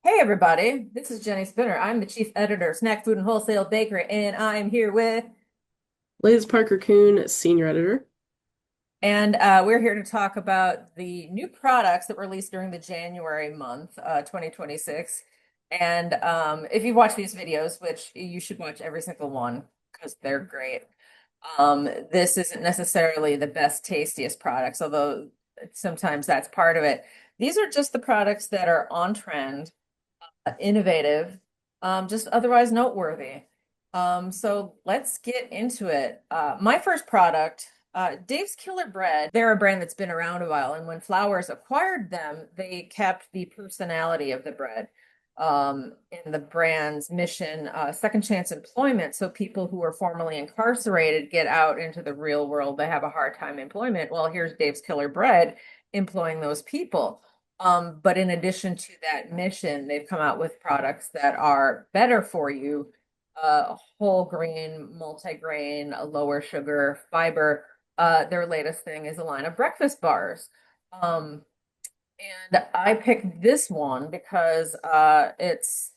Hey everybody, this is Jenny Spinner. I'm the chief editor of Snack Food and Wholesale Bakery, and I'm here with, Liz Parker Kuhn, senior editor. and we're here to talk about the new products that were released during the January month, 2026. And if you watch these videos, which you should watch every single one because they're great, this isn't necessarily the best, tastiest products, although sometimes that's part of it. These are just the products that are on trend, innovative, just otherwise noteworthy. So let's get into it. My first product, Dave's Killer Bread, they're a brand that's been around a while, and when Flowers acquired them, they kept the personality of the bread. In the brand's mission, second chance employment. So people who are formerly incarcerated get out into the real world. They have a hard time employment. Well, here's Dave's Killer Bread employing those people. But in addition to that mission, they've come out with products that are better for you, whole grain, multi-grain, lower sugar, fiber. Their latest thing is a line of breakfast bars. Um, and I picked this one because it's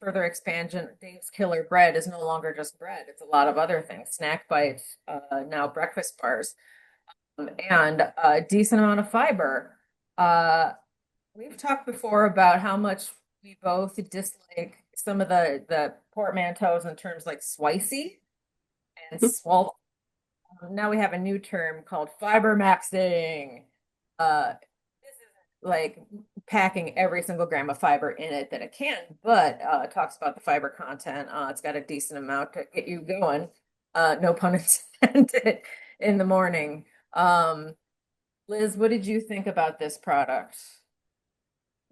further expansion. Dave's Killer Bread is no longer just bread, it's a lot of other things. Snack bites, now breakfast bars, and a decent amount of fiber. Uh, We've talked before about how much we both dislike some of the portmanteaus in terms like spicy and swallow. Now we have a new term called fiber maxing. This isn't like packing every single gram of fiber in it that it can, but it talks about the fiber content. It's got a decent amount to get you going. No pun intended in the morning. Um, Liz, what did you think about this product?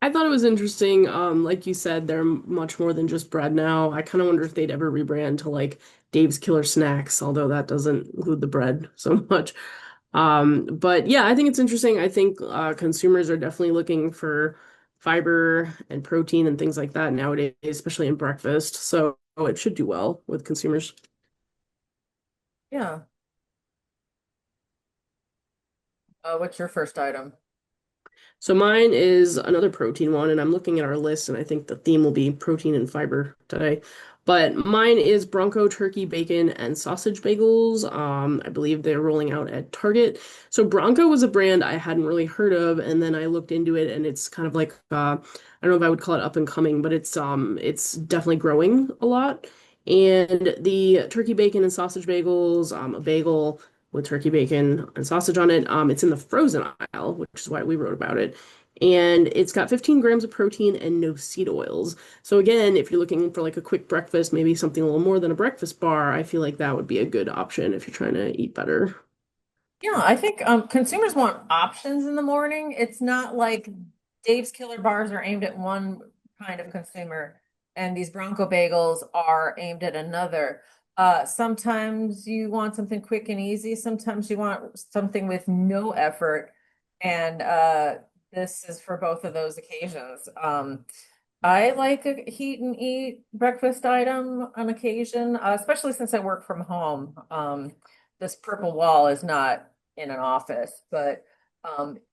I thought it was interesting. Like you said, they're much more than just bread now. I kind of wonder if they'd ever rebrand to like Dave's Killer Snacks, although that doesn't include the bread so much. But yeah, I think it's interesting. I think consumers are definitely looking for fiber and protein and things like that nowadays, especially in breakfast. So it should do well with consumers. Yeah. What's your first item? So mine is another protein one, and I'm looking at our list, and I think the theme will be protein and fiber today. But mine is Bronco turkey bacon and sausage bagels. I believe they're rolling out at Target. So Bronco was a brand I hadn't really heard of, and then I looked into it, and it's kind of like I don't know if I would call it up and coming, but it's definitely growing a lot. And the turkey bacon and sausage bagels, a bagel with turkey bacon and sausage on it. It's in the frozen aisle, which is why we wrote about it. And it's got 15 grams of protein and no seed oils. So again, if you're looking for like a quick breakfast, maybe something a little more than a breakfast bar, I feel like that would be a good option if you're trying to eat better. Yeah, I think consumers want options in the morning. It's not like Dave's Killer Bars are aimed at one kind of consumer, and these Bronco bagels are aimed at another. Sometimes you want something quick and easy. Sometimes you want something with no effort, and this is for both of those occasions. I like a heat and eat breakfast item on occasion, especially since I work from home. This purple wall is not in an office, but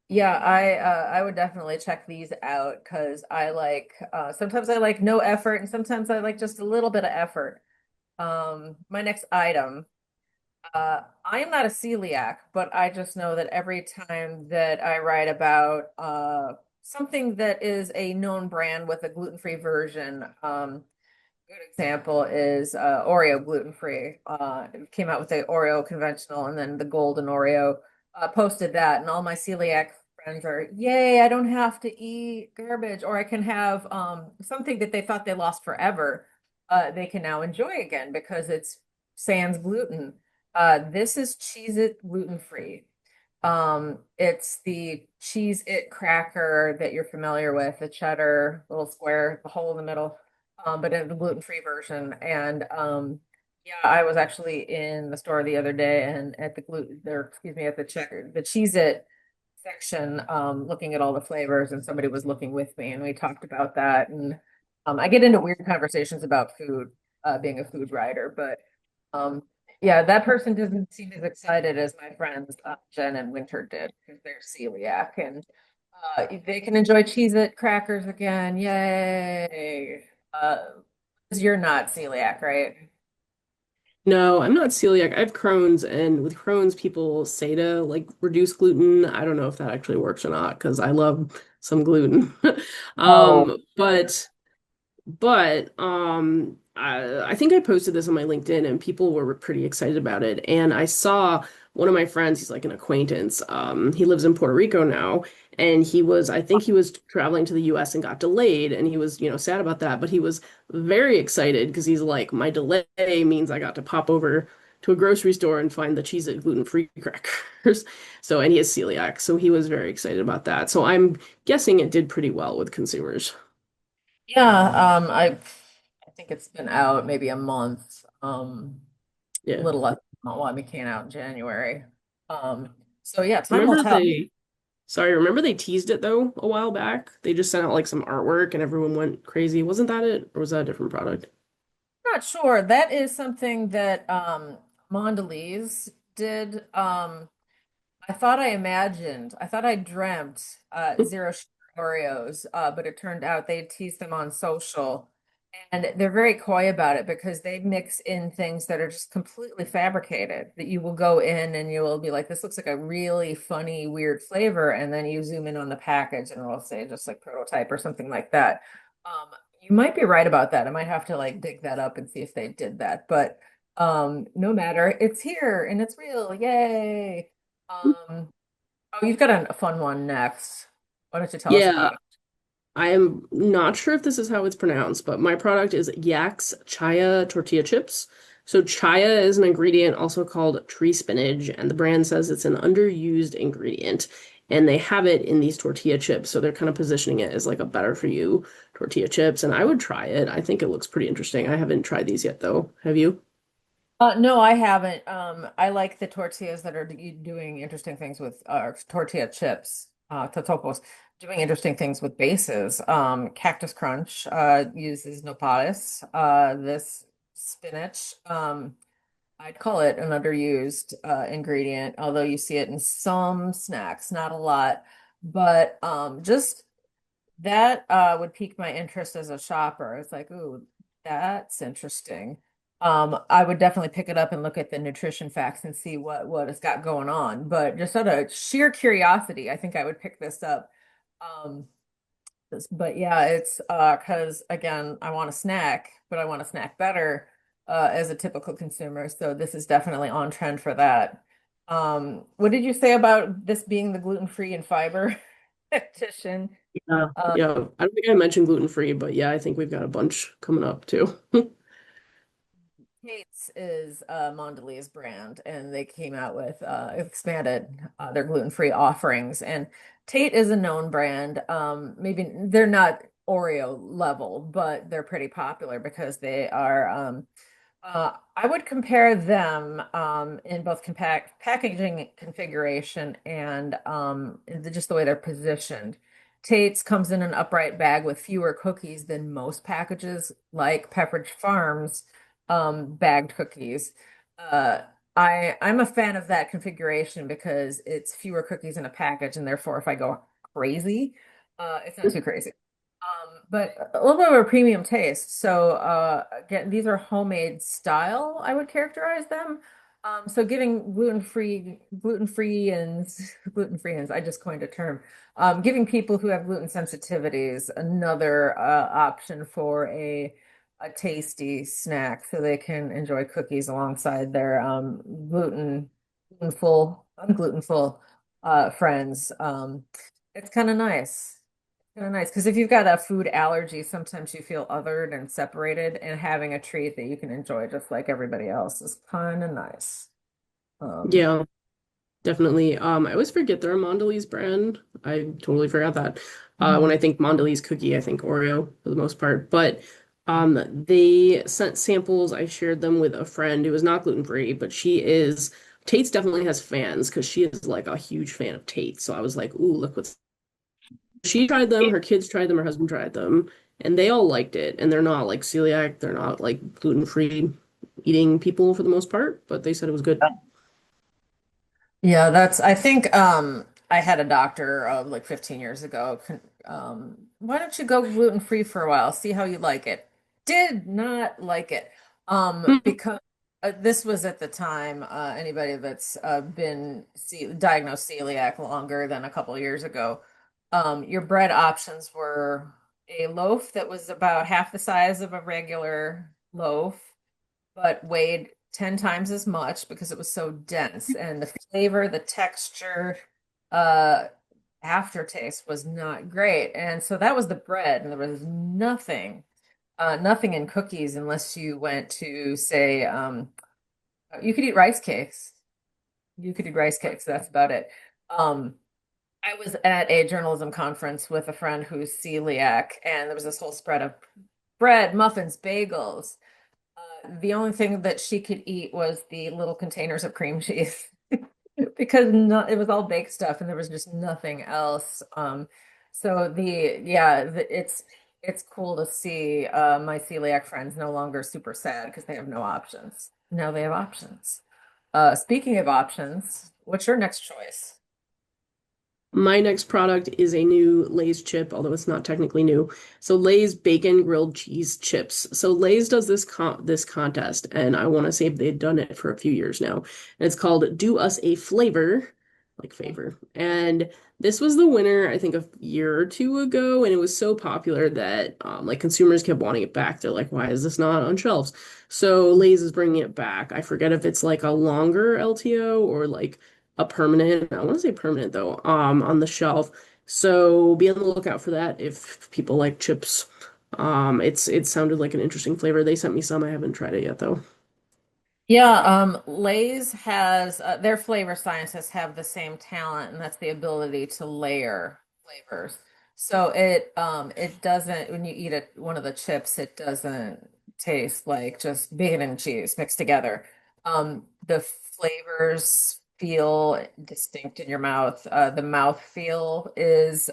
yeah, I would definitely check these out because I like sometimes I like no effort and sometimes I like just a little bit of effort. My next item, I am not a celiac, but I just know that every time that I write about something that is a known brand with a gluten-free version, good example is Oreo gluten-free. It came out with the Oreo conventional and then the golden Oreo. Posted that, and all my celiac friends are, yay, I don't have to eat garbage, or I can have something that they thought they lost forever. They can now enjoy again because it's sans gluten. This is Cheez-It gluten-free. It's the Cheese It cracker that you're familiar with, the cheddar, little square, the hole in the middle, but in the gluten-free version. And yeah, I was actually in the store the other day and at the gluten there, excuse me, at the checker, the Cheese It section, looking at all the flavors, and somebody was looking with me, and we talked about that. And I get into weird conversations about food, being a food writer, but um, yeah, that person doesn't seem as excited as my friends Jen and Winter did because they're celiac. And They can enjoy Cheez-It crackers again. Yay. 'Cause you're not celiac, right? No, I'm not celiac. I have Crohn's, and with Crohn's, people say to like reduce gluten. I don't know if that actually works or not because I love some gluten. Oh, I think I posted this on my LinkedIn and people were pretty excited about it. And I saw one of my friends, he's like an acquaintance. He lives in Puerto Rico now, and I think he was traveling to the US and got delayed, and he was, sad about that, but he was very excited because he's like, my delay means I got to pop over to a grocery store and find the Cheez-It gluten-free crackers. So, and he is celiac, so he was very excited about that. So I'm guessing it did pretty well with consumers. yeah. I think it's been out maybe a month. A Yeah. little less. Well, I mean, came out in January. So yeah, time will Remember tell. remember they teased it though a while back? They just sent out like some artwork and everyone went crazy. Wasn't that it? Or was that a different product? Not sure. That is something that Mondelez did. I thought I dreamt zero sugar Oreos, but it turned out they teased them on social. And they're very coy about it because they mix in things that are just completely fabricated. That you will go in and you will be like, this looks like a really funny, weird flavor. And then you zoom in on the package and it'll say just like prototype or something like that. Um, you might be right about that. I might have to like dig that up and see if they did that. But no matter, it's here and it's real. Yay. Um, oh, you've got a fun one next. Why don't you tell us Yeah, about it? I am not sure if this is how it's pronounced, but my product is Yak's Chaya tortilla chips. So chaya is an ingredient also called tree spinach, and the brand says it's an underused ingredient. And they have it in these tortilla chips, so they're kind of positioning it as like a better for you tortilla chips. And I would try it. I think it looks pretty interesting. I haven't tried these yet though. Have you? No, I haven't. I like the tortillas that are doing interesting things with tortilla chips, totopos, doing interesting things with bases. Cactus Crunch uses nopales. This spinach, I'd call it an underused ingredient, although you see it in some snacks, not a lot. But just that would pique my interest as a shopper. It's like, ooh, that's interesting. I would definitely pick it up and look at the nutrition facts and see what it's got going on. But just out of sheer curiosity, I think I would pick this up. Um, but yeah, it's because again, I want a snack, but I want a snack better as a typical consumer. So this is definitely on trend for that. What did you say about this being the gluten-free and fiber edition? Yeah, yeah. I don't think I mentioned gluten-free, but yeah, I think we've got a bunch coming up too. Tate's is Mondelez brand, and they came out with expanded their gluten-free offerings. And Tate is a known brand. Maybe they're not Oreo level, but they're pretty popular because they are I would compare them in both compact packaging configuration and just the way they're positioned. Tate's comes in an upright bag with fewer cookies than most packages, like Pepperidge Farms bagged cookies. Uh, I'm a fan of that configuration because it's fewer cookies in a package, and therefore, if I go crazy, it's not too crazy. But a little bit of a premium taste. So again, these are homemade style, I would characterize them. So giving gluten-free and I just coined a term. Giving people who have gluten sensitivities another option for a tasty snack so they can enjoy cookies alongside their unglutenful friends. It's kind of nice. Kind of nice because if you've got a food allergy, sometimes you feel othered and separated, and having a treat that you can enjoy just like everybody else is kind of nice. Um, Yeah, definitely. I always forget they're a Mondelez brand. I totally forgot that. When Mhm. I think Mondelez cookie, I think Oreo for the most part. But they sent samples. I shared them with a friend who is not gluten-free, but Tate's definitely has fans because she is like a huge fan of Tate. So I was like, ooh, look what's she tried them, her kids tried them, her husband tried them, and they all liked it. And they're not like celiac, they're not like gluten-free eating people for the most part, but they said it was good. Yeah, that's I think I had a doctor like 15 years ago. Why don't you go gluten free for a while? See how you like it. Did not like it. Because this was at the time, anybody that's been diagnosed celiac longer than a couple years ago, your bread options were a loaf that was about half the size of a regular loaf, but weighed 10 times as much because it was so dense. And the flavor, the texture, uh, aftertaste was not great. And so that was the bread, and there was nothing in cookies unless you went to, say, you could eat rice cakes. You could eat rice cakes. That's about it. Um, I was at a journalism conference with a friend who's celiac, and there was this whole spread of bread, muffins, bagels. The only thing that she could eat was the little containers of cream cheese because it was all baked stuff and there was just nothing else. So it's cool to see my celiac friends no longer super sad because they have no options. Now they have options. Speaking of options, what's your next choice? My next product is a new Lay's chip, although it's not technically new. So Lay's bacon grilled cheese chips. So Lay's does this contest, and I want to say they've done it for a few years now. And it's called "Do Us a Flavor," like favor. And this was the winner, I think, a year or two ago, and it was so popular that like consumers kept wanting it back. They're like, "Why is this not on shelves?" So Lay's is bringing it back. I forget if it's like a longer LTO or like a permanent, I want to say permanent though, on the shelf. So be on the lookout for that if people like chips. It sounded like an interesting flavor. They sent me some. I haven't tried it yet though. Yeah, Lay's has their flavor scientists have the same talent, and that's the ability to layer flavors. So it doesn't when you eat one of the chips, it doesn't taste like just bacon and cheese mixed together. The flavors feel distinct in your mouth. The mouth feel is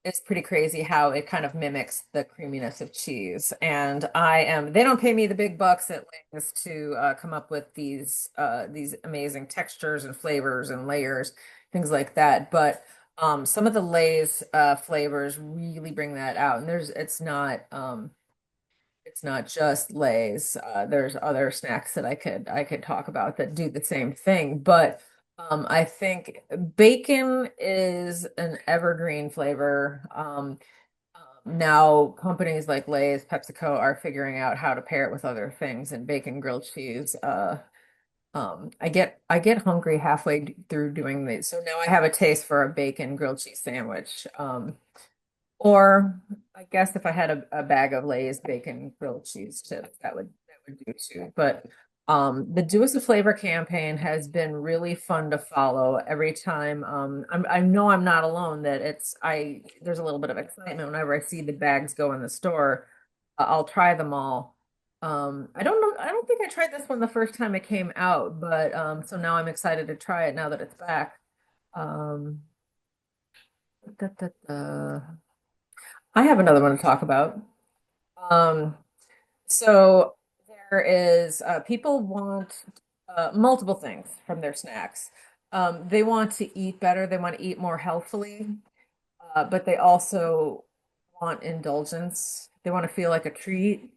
it's pretty crazy how it kind of mimics the creaminess of cheese. And they don't pay me the big bucks at Lay's to come up with these amazing textures and flavors and layers, things like that. But some of the Lay's flavors really bring that out. And it's not just Lay's. There's other snacks that I could talk about that do the same thing. But I think bacon is an evergreen flavor. Now companies like Lay's, PepsiCo are figuring out how to pair it with other things, and bacon grilled cheese. I get hungry halfway through doing these, so now I have a taste for a bacon grilled cheese sandwich. Or I guess if I had a bag of Lay's bacon grilled cheese chips, that would do too. But the Do Us a Flavor campaign has been really fun to follow every time. I know I'm not alone that there's a little bit of excitement whenever I see the bags go in the store. I'll try them all. I don't think I tried this one the first time it came out, but so now I'm excited to try it now that it's back. Um, da, da, da. I have another one to talk about. Um, so there is people want multiple things from their snacks. They want to eat better, they want to eat more healthfully, but they also want indulgence. They want to feel like a treat.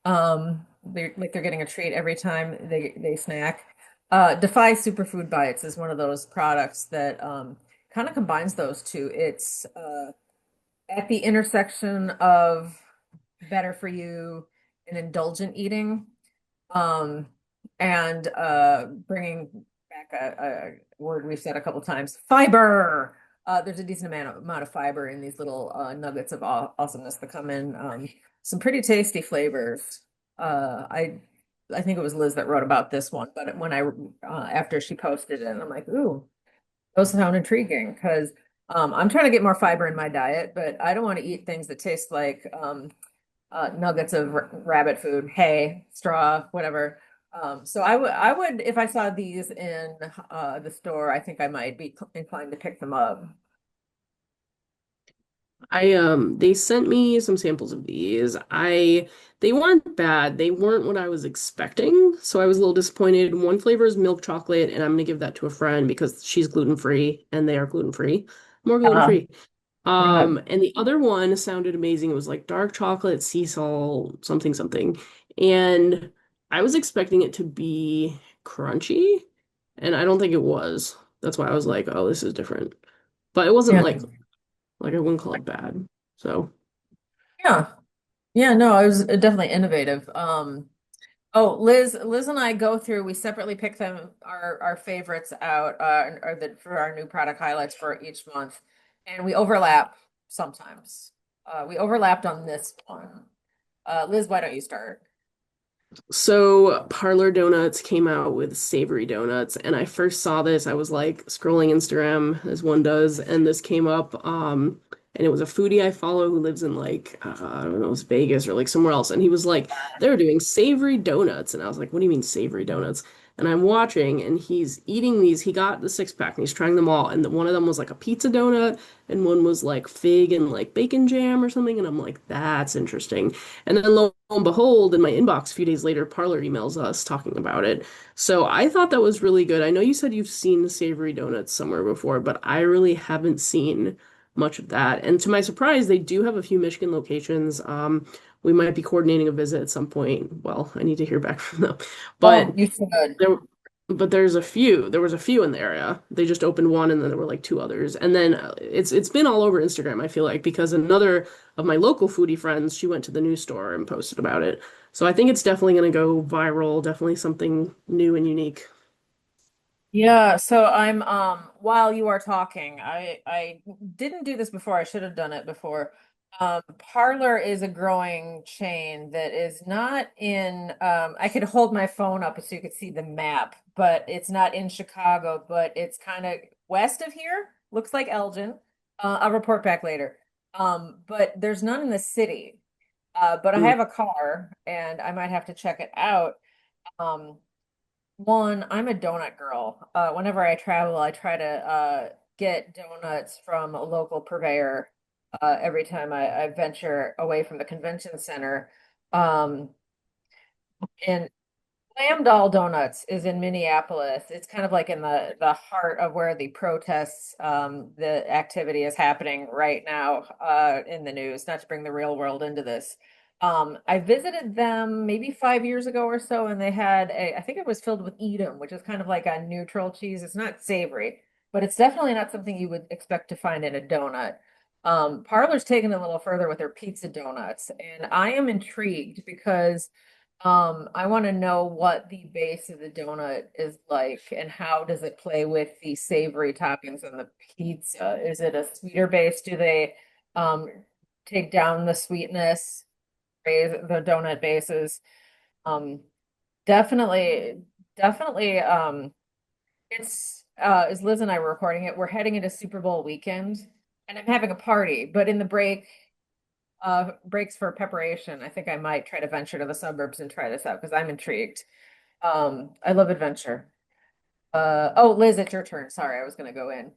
They're getting a treat every time they snack. Defy Superfood Bites is one of those products that kind of combines those two. It's at the intersection of better for you and indulgent eating, um, and bringing back a word we've said a couple times, fiber. There's a decent amount of fiber in these little nuggets of awesomeness that come in some pretty tasty flavors. Uh, I I think it was Liz that wrote about this one, but when I after she posted it, I'm like, ooh, those sound intriguing because I'm trying to get more fiber in my diet, but I don't want to eat things that taste like nuggets of rabbit food, hay, straw, whatever. So I would, if I saw these in the store, I think I might be inclined to pick them up. They sent me some samples of these. They weren't bad. They weren't what I was expecting, so I was a little disappointed. One flavor is milk chocolate, and I'm gonna give that to a friend because she's gluten-free and they are gluten-free. More Uh, gluten-free. right. And the other one sounded amazing. It was like dark chocolate, sea salt, something something. And I was expecting it to be crunchy, and I don't think it was. That's why I was like, oh, this is different. But it wasn't Yeah. like I wouldn't call it bad. So Yeah. Yeah, no, I was definitely innovative. Oh, Liz and I go through, we separately pick them our favorites out or the for our new product highlights for each month. And we overlap sometimes. We overlapped on this one. Liz, why don't you start? So Parlor Donuts came out with savory donuts, and I first saw this. I was like scrolling Instagram as one does, and this came up. And it was a foodie I follow who lives in like I don't know, it's Vegas or like somewhere else, and he was like, they were doing savory donuts, and I was like, what do you mean savory donuts? And I'm watching, and he's eating these. He got the six pack, and he's trying them all, and one of them was like a pizza donut, and one was like fig and like bacon jam or something, and I'm like, that's interesting. And then lo and behold, in my inbox a few days later, Parlor emails us talking about it. So I thought that was really good. I know you said you've seen savory donuts somewhere before, but I really haven't seen much of that. And to my surprise, they do have a few Michigan locations. We might be coordinating a visit at some point. Well, I need to hear back from them. Oh, But you should. there, but there's a few. There was a few in the area. They just opened one, and then there were like two others. And then it's been all over Instagram, I feel like, because another of my local foodie friends, she went to the news store and posted about it. So I think it's definitely going to go viral. Definitely something new and unique. Yeah, so I'm while you are talking, I didn't do this before. I should have done it before. Parlor is a growing chain that is not in I could hold my phone up so you could see the map, but it's not in Chicago, but it's kind of west of here. Looks like Elgin. I'll report back later. But there's none in the city. But I Mm. have a car and I might have to check it out. Um, One, I'm a donut girl. Whenever I travel, I try to get donuts from a local purveyor every time I venture away from the convention center. Um, and Doll Donuts is in Minneapolis. It's kind of like in the heart of where the protests, the activity is happening right now, in the news, not to bring the real world into this. I visited them maybe 5 years ago or so, and they had I think it was filled with Edam, which is kind of like a neutral cheese. It's not savory, but it's definitely not something you would expect to find in a donut. Parlor's taken it a little further with their pizza donuts, and I am intrigued because I want to know what the base of the donut is like and how does it play with the savory toppings on the pizza? Is it a sweeter base? Do they um take down the sweetness, raise the donut bases? Um, definitely, definitely it's as Liz and I were recording it, we're heading into Super Bowl weekend and I'm having a party, but in the breaks for preparation, I think I might try to venture to the suburbs and try this out because I'm intrigued. I love adventure. Oh, Liz, it's your turn. Sorry, I was gonna go in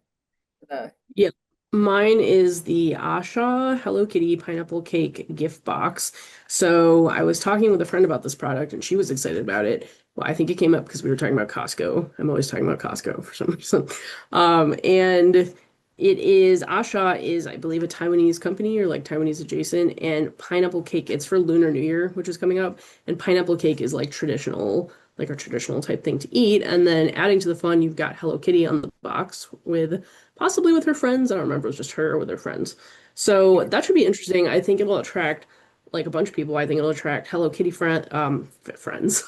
the Yeah. Mine is the Asha Hello Kitty pineapple cake gift box. So I was talking with a friend about this product and she was excited about it. Well, I think it came up because we were talking about Costco. I'm always talking about Costco for some reason. And it is Asha is, I believe, a Taiwanese company or like Taiwanese adjacent, and pineapple cake. It's for Lunar New Year, which is coming up, and pineapple cake is like traditional, like a traditional type thing to eat. And then adding to the fun, you've got Hello Kitty on the box with possibly with her friends. I don't remember, it was just her or with her friends. So that should be interesting. I think it'll attract like a bunch of people. I think it'll attract Hello Kitty friends,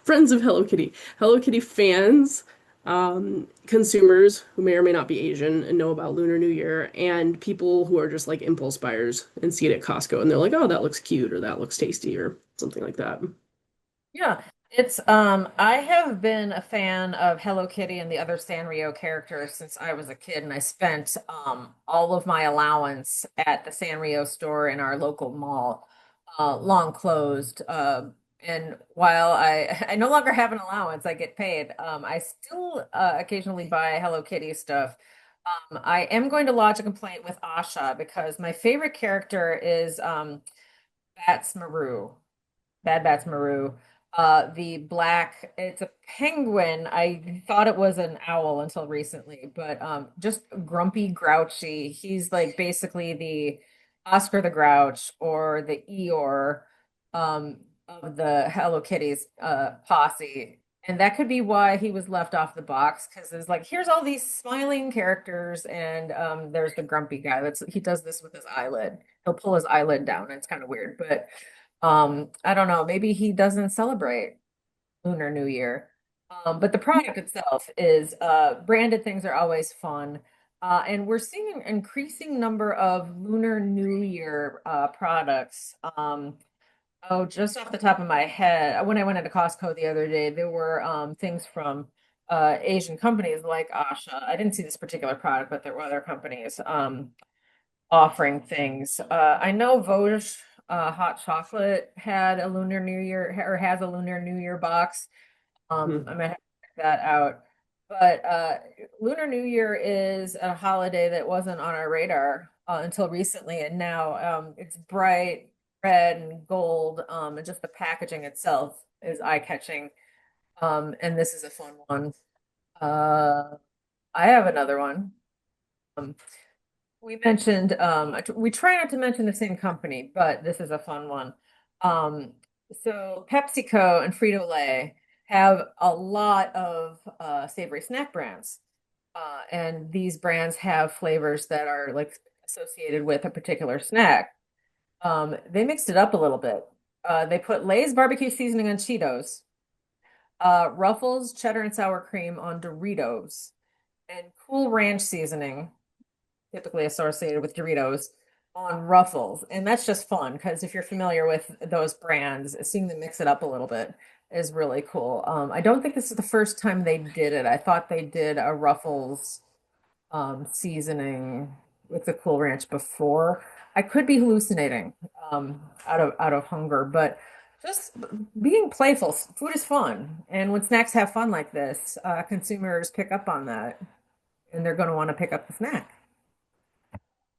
friends of Hello Kitty fans, consumers who may or may not be Asian and know about Lunar New Year, and people who are just like impulse buyers and see it at Costco and they're like, oh, that looks cute or that looks tasty or something like that. Yeah, it's I have been a fan of Hello Kitty and the other Sanrio characters since I was a kid, and I spent all of my allowance at the Sanrio store in our local mall, long closed. And while I no longer have an allowance, I get paid. I still occasionally buy Hello Kitty stuff. I am going to lodge a complaint with Asha because my favorite character is Bats Maru. Bad Bats Maru. The black, it's a penguin. I thought it was an owl until recently, but just grumpy, grouchy. He's like basically the Oscar the Grouch or the Eeyore um, of the Hello Kitty's posse. And that could be why he was left off the box because it's like, here's all these smiling characters, and there's the grumpy guy. That's he does this with his eyelid. He'll pull his eyelid down. It's kind of weird, but I don't know, maybe he doesn't celebrate Lunar New Year. But the product itself is branded things are always fun. And we're seeing an increasing number of Lunar New Year products. Oh, just off the top of my head, when I went into Costco the other day, there were things from Asian companies like Asha. I didn't see this particular product, but there were other companies. Offering things. I know Vosges hot chocolate had a Lunar New Year or has a Lunar New Year box. I might have to check that out. But Lunar New Year is a holiday that wasn't on our radar until recently, and now it's bright red and gold, and just the packaging itself is eye-catching. And this is a fun one. Uh, I have another one. Um, we mentioned, we try not to mention the same company, but this is a fun one. Um, so PepsiCo and Frito-Lay have a lot of savory snack brands. And these brands have flavors that are like associated with a particular snack. They mixed it up a little bit. They put Lay's barbecue seasoning on Cheetos, Ruffles cheddar and sour cream on Doritos, and Cool Ranch seasoning typically associated with Doritos on Ruffles. And that's just fun because if you're familiar with those brands, seeing them mix it up a little bit is really cool. I don't think this is the first time they did it. I thought they did a Ruffles seasoning with the Cool Ranch before. I could be hallucinating out of hunger, but just being playful. Food is fun, and when snacks have fun like this, consumers pick up on that, and they're going to want to pick up the snack.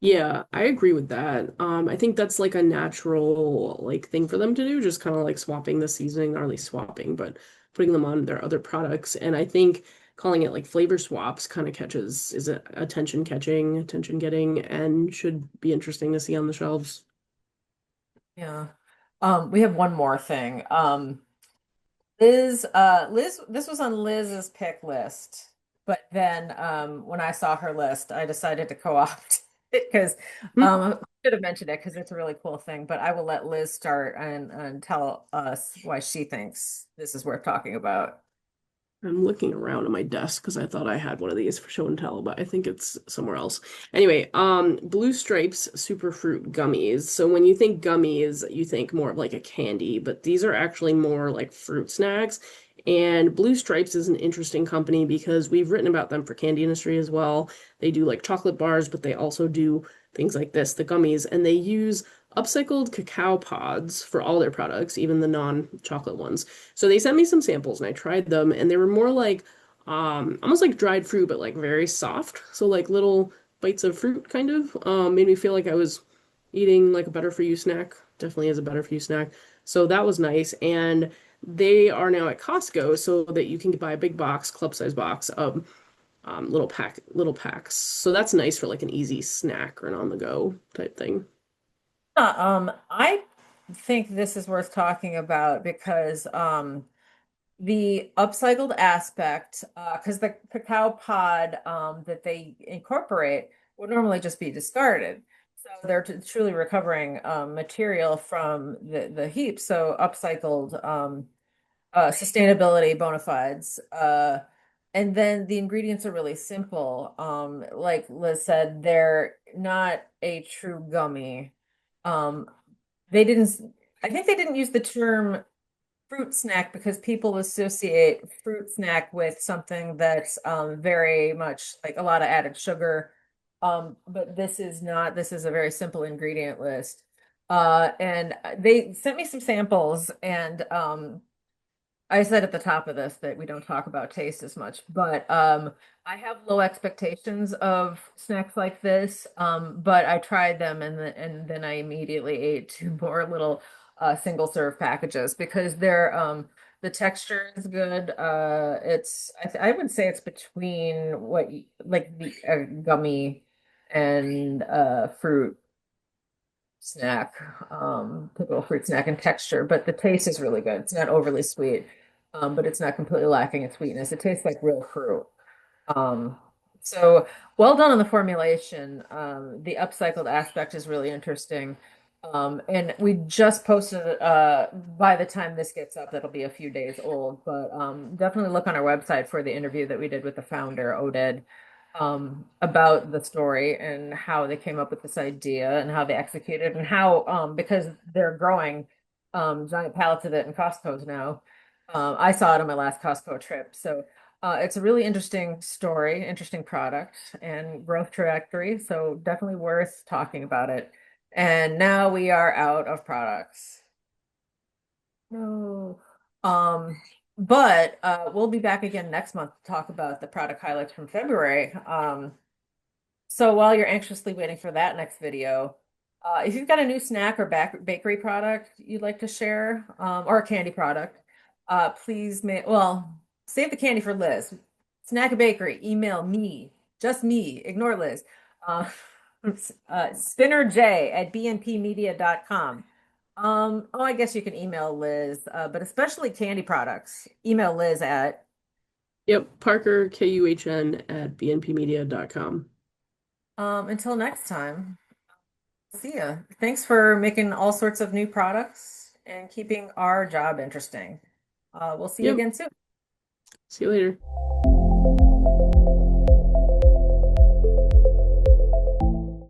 Yeah, I agree with that. I think that's like a natural like thing for them to do, just kind of like swapping the seasoning, not really swapping, but putting them on their other products. And I think calling it like flavor swaps kind of catches is it attention catching, attention getting, and should be interesting to see on the shelves. Yeah. We have one more thing. Liz, this was on Liz's pick list, but then when I saw her list, I decided to co-opt it because Hmm. I should have mentioned it because it's a really cool thing, but I will let Liz start and tell us why she thinks this is worth talking about. I'm looking around at my desk because I thought I had one of these for show and tell, but I think it's somewhere else. Anyway, Blue Stripes Super Fruit Gummies. So when you think gummies, you think more of like a candy, but these are actually more like fruit snacks. And Blue Stripes is an interesting company because we've written about them for candy industry as well. They do like chocolate bars, but they also do things like this, the gummies, and they use upcycled cacao pods for all their products, even the non-chocolate ones. So they sent me some samples and I tried them and they were more like almost like dried fruit but like very soft. So like little bites of fruit kind of made me feel like I was eating like a better for you snack. Definitely is a better for you snack. So that was nice and they are now at Costco so that you can buy a big box, club size box of little packs. So that's nice for like an easy snack or an on the go type thing. I think this is worth talking about because the upcycled aspect, because the cacao pod that they incorporate would normally just be discarded. So they're truly recovering material from the heap. So upcycled sustainability bona fides. And then the ingredients are really simple. Like Liz said, they're not a true gummy. Um, they didn't, I think they didn't use the term fruit snack because people associate fruit snack with something that's very much like a lot of added sugar. But this is not, this is a very simple ingredient list. And they sent me some samples and I said at the top of this that we don't talk about taste as much, but I have low expectations of snacks like this. But I tried them and then I immediately ate two more little single serve packages because the texture is good. I would say it's between like the gummy and fruit snack, typical fruit snack and texture, but the taste is really good. It's not overly sweet, but it's not completely lacking in sweetness. It tastes like real fruit. Um, so well done on the formulation. The upcycled aspect is really interesting. And we just posted it, by the time this gets up, that'll be a few days old, but definitely look on our website for the interview that we did with the founder, Oded, about the story and how they came up with this idea and how they executed and how, because they're growing giant pallets of it in Costco's now. I saw it on my last Costco trip. So it's a really interesting story, interesting product and growth trajectory. So definitely worth talking about it. And now we are out of products. No. Um, but we'll be back again next month to talk about the product highlights from February. So while you're anxiously waiting for that next video, if you've got a new snack or bakery product you'd like to share, or a candy product, please save the candy for Liz. Snack or bakery, email me, just me, ignore Liz. Uh, spinnerj@bnpmedia.com. Oh, I guess you can email Liz, but especially candy products. Email Liz at, Yep, Parker, Kuhn at bnpmedia.com. until next time. See ya. Thanks for making all sorts of new products and keeping our job interesting. We'll see you Yep, again soon. see you later.